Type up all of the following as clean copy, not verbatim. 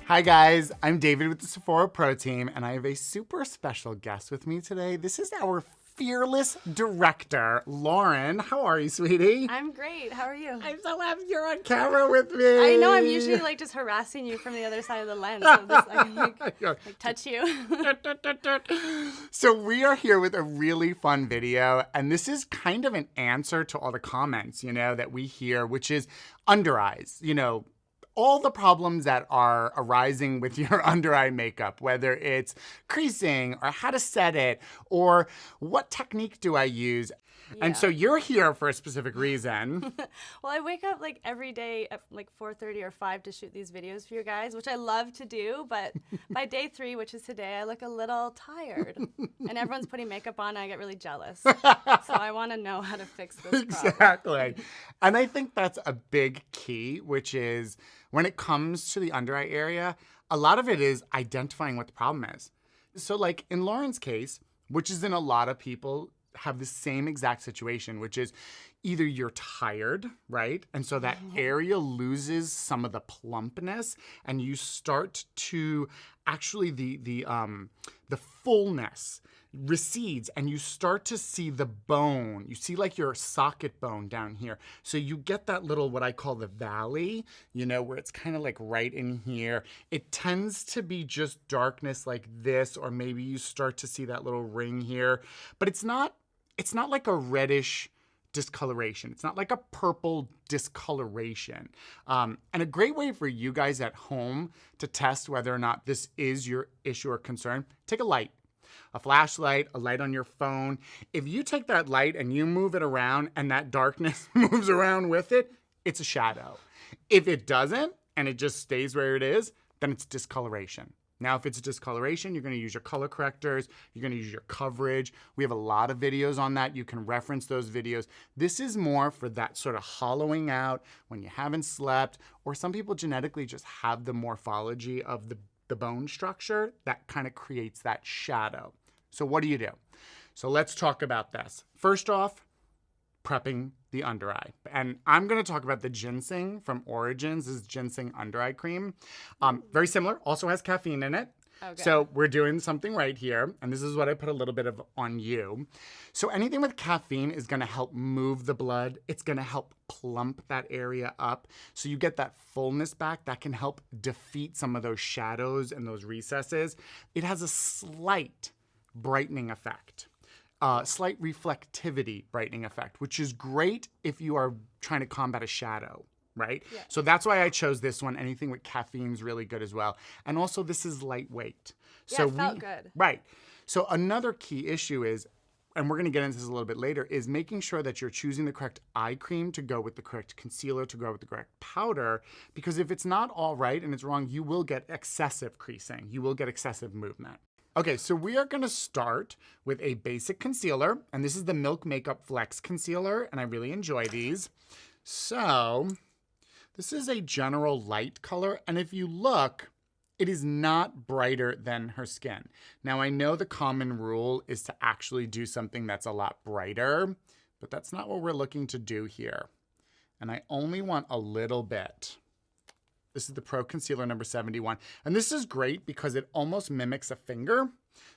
Hi guys, I'm David with the Sephora Pro team, and I have a super special guest with me today. This is our fearless director, Lauren. How are you, sweetie? I'm great. How are you? I'm so happy you're on camera with me. I know. I'm usually like just harassing you from the other side of the lens, so this I can like touch you. So we are here with a really fun video, and this is kind of an answer to all the comments, that we hear, which is under eyes, all the problems that are arising with your under eye makeup, whether it's creasing or how to set it or what technique do I use. Yeah. And so you're here for a specific reason. Well, I wake up like every day at like 4:30 or 5 to shoot these videos for you guys, which I love to do. But by day 3, which is today, I look a little tired. And everyone's putting makeup on, and I get really jealous. So I want to know how to fix this problem. Exactly. And I think that's a big key, which is when it comes to the under eye area, a lot of it is identifying what the problem is. So like in Lauren's case, which is in a lot of people have the same exact situation, which is either you're tired, right? And so that area loses some of the plumpness and you start to actually the fullness recedes and you start to see the bone. You see like your socket bone down here. So you get that little, what I call the valley, where it's kind of like right in here. It tends to be just darkness like this, or maybe you start to see that little ring here, but it's not like a reddish discoloration. It's not like a purple discoloration. And a great way for you guys at home to test whether or not this is your issue or concern, take a light. A flashlight, a light on your phone. If you take that light and you move it around and that darkness moves around with it, it's a shadow. If it doesn't and it just stays where it is, then it's discoloration. Now, if it's discoloration, you're going to use your color correctors. You're going to use your coverage. We have a lot of videos on that. You can reference those videos. This is more for that sort of hollowing out when you haven't slept, or some people genetically just have the morphology of the bone structure that kind of creates that shadow. So what do you do? So let's talk about this. First off, prepping the under eye. And I'm going to talk about the ginseng from Origins. This is ginseng under eye cream. Very similar, also has caffeine in it. Okay. So we're doing something right here. And this is what I put a little bit of on you. So anything with caffeine is going to help move the blood. It's going to help plump that area up. So you get that fullness back that can help defeat some of those shadows and those recesses. It has a slight brightening effect. Slight reflectivity brightening effect, which is great if you are trying to combat a shadow, right? Yeah. So that's why I chose this one. Anything with caffeine is really good as well. And also this is lightweight. Yeah, it felt good. Right. So another key issue is, and we're going to get into this a little bit later, is making sure that you're choosing the correct eye cream to go with the correct concealer, to go with the correct powder, because if it's not all right and it's wrong, you will get excessive creasing. You will get excessive movement. Okay, so we are going to start with a basic concealer, and this is the Milk Makeup Flex Concealer, and I really enjoy these. So this is a general light color, and if you look, it is not brighter than her skin. Now, I know the common rule is to actually do something that's a lot brighter, but that's not what we're looking to do here. And I only want a little bit. This is the Pro Concealer number 71. And this is great because it almost mimics a finger.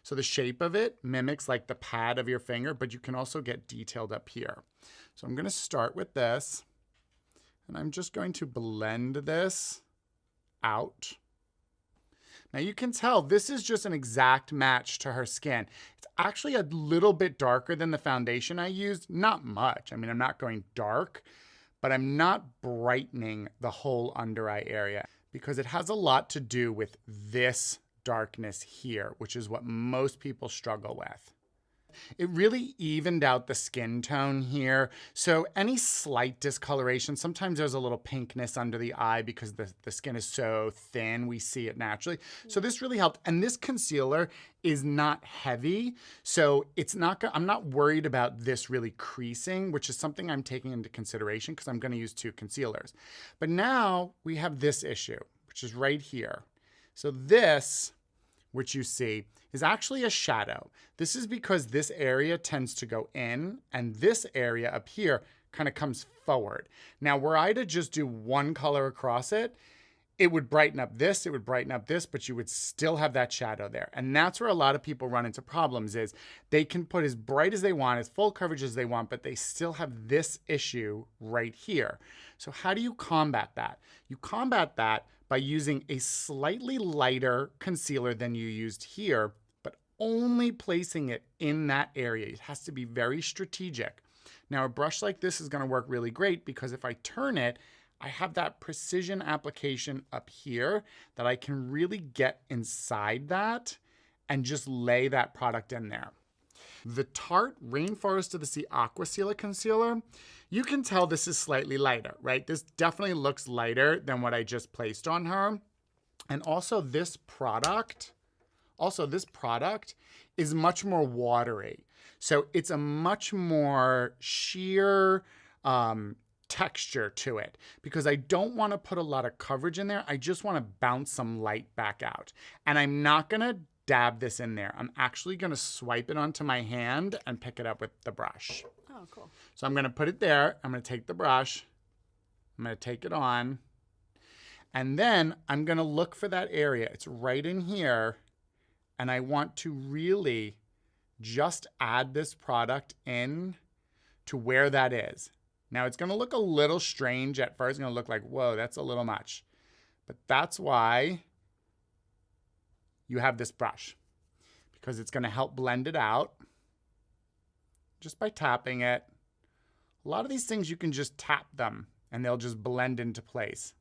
So the shape of it mimics like the pad of your finger, but you can also get detailed up here. So I'm going to start with this. And I'm just going to blend this out. Now you can tell this is just an exact match to her skin. It's actually a little bit darker than the foundation I used. Not much. I mean, I'm not going dark, but I'm not brightening the whole under eye area because it has a lot to do with this darkness here, which is what most people struggle with. It really evened out the skin tone here. So any slight discoloration, sometimes there's a little pinkness under the eye because the skin is so thin, we see it naturally. So this really helped. And this concealer is not heavy. So it's not, I'm not worried about this really creasing, which is something I'm taking into consideration because I'm going to use 2 concealers. But now we have this issue, which is right here. So this, which you see, is actually a shadow. This is because this area tends to go in and this area up here kind of comes forward. Now, were I to just do one color across it, it would brighten up this, it would brighten up this, but you would still have that shadow there. And that's where a lot of people run into problems is they can put as bright as they want, as full coverage as they want, but they still have this issue right here. So how do you combat that? You combat that by using a slightly lighter concealer than you used here, but only placing it in that area. It has to be very strategic. Now, a brush like this is going to work really great because if I turn it, I have that precision application up here that I can really get inside that and just lay that product in there. The Tarte Rainforest of the Sea Aqua Sealer Concealer, you can tell this is slightly lighter, right? This definitely looks lighter than what I just placed on her. And also this product is much more watery. So it's a much more sheer, texture to it because I don't want to put a lot of coverage in there. I just want to bounce some light back out. And I'm not going to dab this in there. I'm actually going to swipe it onto my hand and pick it up with the brush. Oh, cool. So I'm going to put it there. I'm going to take the brush. I'm going to take it on. And then I'm going to look for that area. It's right in here. And I want to really just add this product in to where that is. Now, it's going to look a little strange at first. It's going to look like, whoa, that's a little much. But that's why you have this brush, because it's going to help blend it out just by tapping it. A lot of these things, you can just tap them, and they'll just blend into place.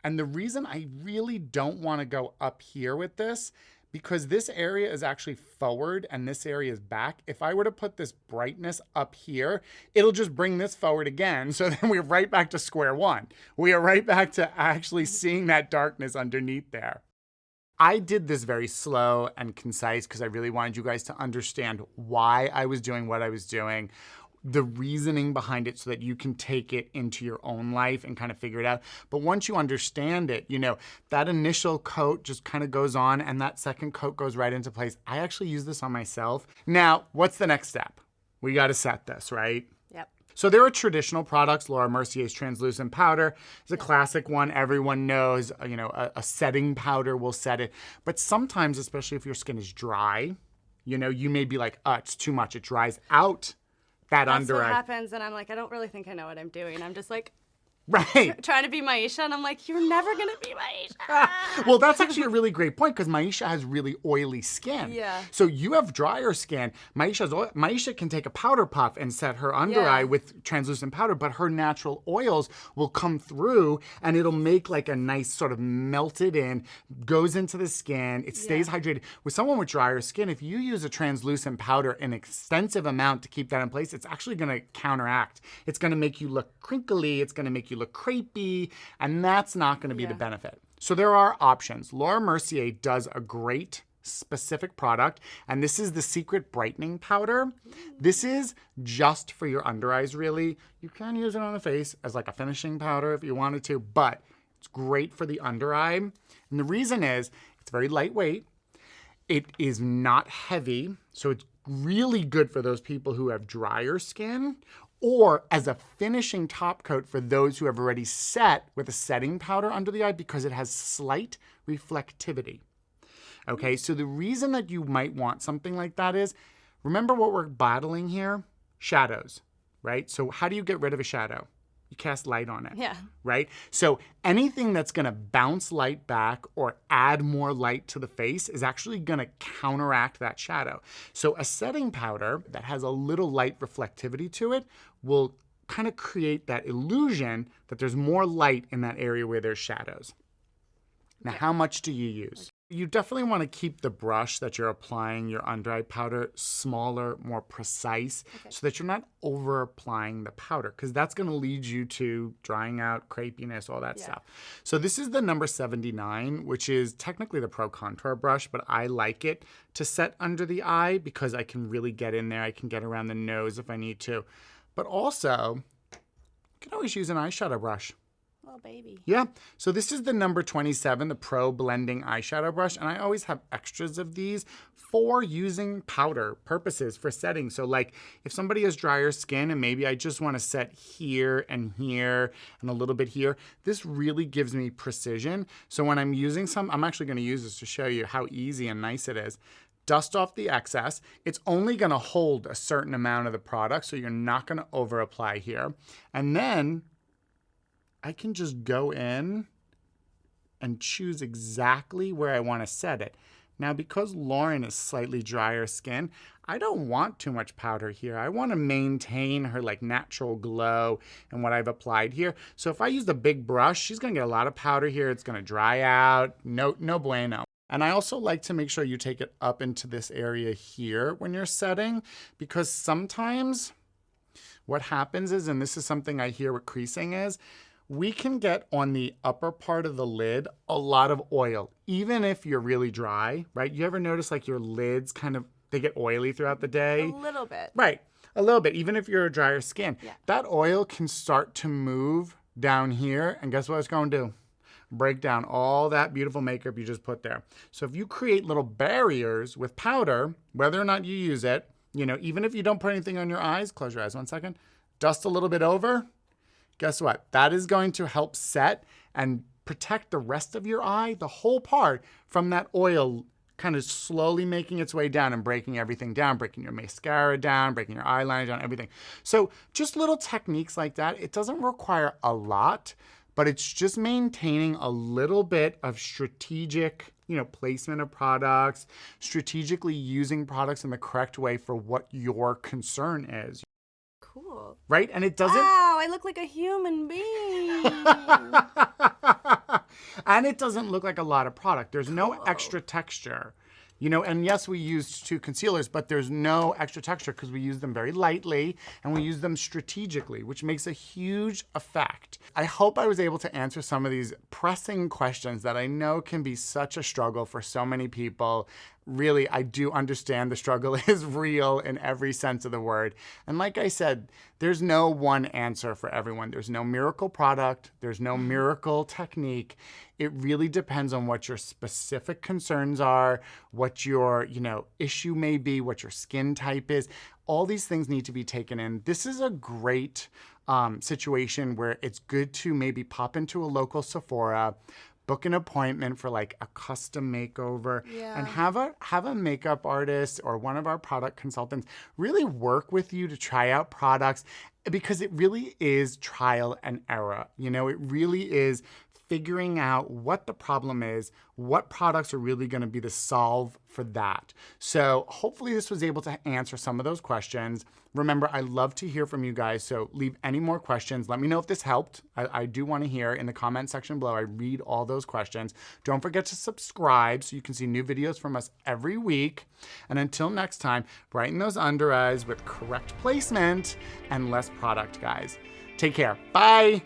And the reason I really don't want to go up here with this, because this area is actually forward and this area is back. If I were to put this brightness up here, it'll just bring this forward again. So then we're right back to square one. We are right back to actually seeing that darkness underneath there. I did this very slow and concise because I really wanted you guys to understand why I was doing what I was doing, the reasoning behind it so that you can take it into your own life and kind of figure it out. But once you understand it, you know, that initial coat just kind of goes on and that second coat goes right into place. I actually use this on myself. Now, what's the next step? We got to set this, right? Yep. So there are traditional products. Laura Mercier's translucent powder is a classic one. Everyone knows, you know, a setting powder will set it. But sometimes, especially if your skin is dry, you know, you may be like, it's too much. It dries out that under eye. That's what happens, and I'm like, I don't really think I know what I'm doing. I'm just like, right, trying to be Maisha, and I'm like, you're never gonna be Maisha. Well, that's actually a really great point because Maisha has really oily skin. Yeah. So you have drier skin. Maisha can take a powder puff and set her under eye with translucent powder, but her natural oils will come through and it'll make like a nice sort of melted in, goes into the skin. It stays hydrated. With someone with drier skin, if you use a translucent powder in extensive amount to keep that in place, it's actually going to counteract. It's going to make you look crinkly. It's going to make you look crepey, and that's not going to be the benefit. So there are options. Laura Mercier does a great specific product, and this is the Secret Brightening Powder. This is just for your under eyes, really. You can use it on the face as like a finishing powder if you wanted to, but it's great for the under eye. And the reason is it's very lightweight. It is not heavy, so it's really good for those people who have drier skin, or as a finishing top coat for those who have already set with a setting powder under the eye because it has slight reflectivity. Okay, so the reason that you might want something like that is, remember what we're battling here? Shadows, right? So how do you get rid of a shadow? You cast light on it, right? So anything that's gonna bounce light back or add more light to the face is actually gonna counteract that shadow. So a setting powder that has a little light reflectivity to it will kind of create that illusion that there's more light in that area where there's shadows. Now, how much do you use? You definitely want to keep the brush that you're applying your under eye powder smaller, more precise, so that you're not over applying the powder, because that's going to lead you to drying out, crepiness, all that stuff. So this is the number 79, which is technically the Pro Contour brush, but I like it to set under the eye because I can really get in there. I can get around the nose if I need to. But also, you can always use an eyeshadow brush. Oh, baby. Yeah, so this is the number 27, the Pro Blending Eyeshadow Brush, and I always have extras of these for using powder purposes for setting. So like if somebody has drier skin and maybe I just want to set here and a little bit here, this really gives me precision. So when I'm using some, I'm actually going to use this to show you how easy and nice it is. Dust off the excess. It's only going to hold a certain amount of the product, so you're not going to over apply here. And then I can just go in and choose exactly where I want to set it. Now, because Lauren is slightly drier skin, I don't want too much powder here. I want to maintain her like natural glow and what I've applied here. So if I use the big brush, she's going to get a lot of powder here. It's going to dry out. No bueno. And I also like to make sure you take it up into this area here when you're setting, because sometimes what happens is, and this is something I hear with creasing is, we can get on the upper part of the lid a lot of oil, even if you're really dry, right? You ever notice like your lids kind of, they get oily throughout the day? A little bit. Right, a little bit, even if you're a drier skin. Yeah. That oil can start to move down here, and guess what it's going to do? Break down all that beautiful makeup you just put there. So if you create little barriers with powder, whether or not you use it, you know, even if you don't put anything on your eyes, close your eyes 1 second, dust a little bit over, guess what? That is going to help set and protect the rest of your eye, the whole part, from that oil kind of slowly making its way down and breaking everything down, breaking your mascara down, breaking your eyeliner down, everything. So just little techniques like that. It doesn't require a lot, but it's just maintaining a little bit of strategic, you know, placement of products, strategically using products in the correct way for what your concern is. Cool. Right? And it doesn't... Wow, I look like a human being. And it doesn't look like a lot of product. There's no extra texture. You know, and yes, we used 2 concealers, but there's no extra texture because we use them very lightly and we use them strategically, which makes a huge effect. I hope I was able to answer some of these pressing questions that I know can be such a struggle for so many people. Really, I do understand the struggle is real in every sense of the word. And like I said, there's no one answer for everyone. There's no miracle product. There's no miracle technique. It really depends on what your specific concerns are, what your, you know, issue may be, what your skin type is. All these things need to be taken in. This is a great situation where it's good to maybe pop into a local Sephora, book an appointment for like a custom makeover, and have a makeup artist or one of our product consultants really work with you to try out products, because it really is trial and error. You know, it really is figuring out what the problem is, what products are really going to be the solve for that. So hopefully this was able to answer some of those questions. Remember, I love to hear from you guys, so leave any more questions. Let me know if this helped. I do want to hear in the comment section below. I read all those questions. Don't forget to subscribe so you can see new videos from us every week. And until next time, brighten those under eyes with correct placement and less product, guys. Take care. Bye.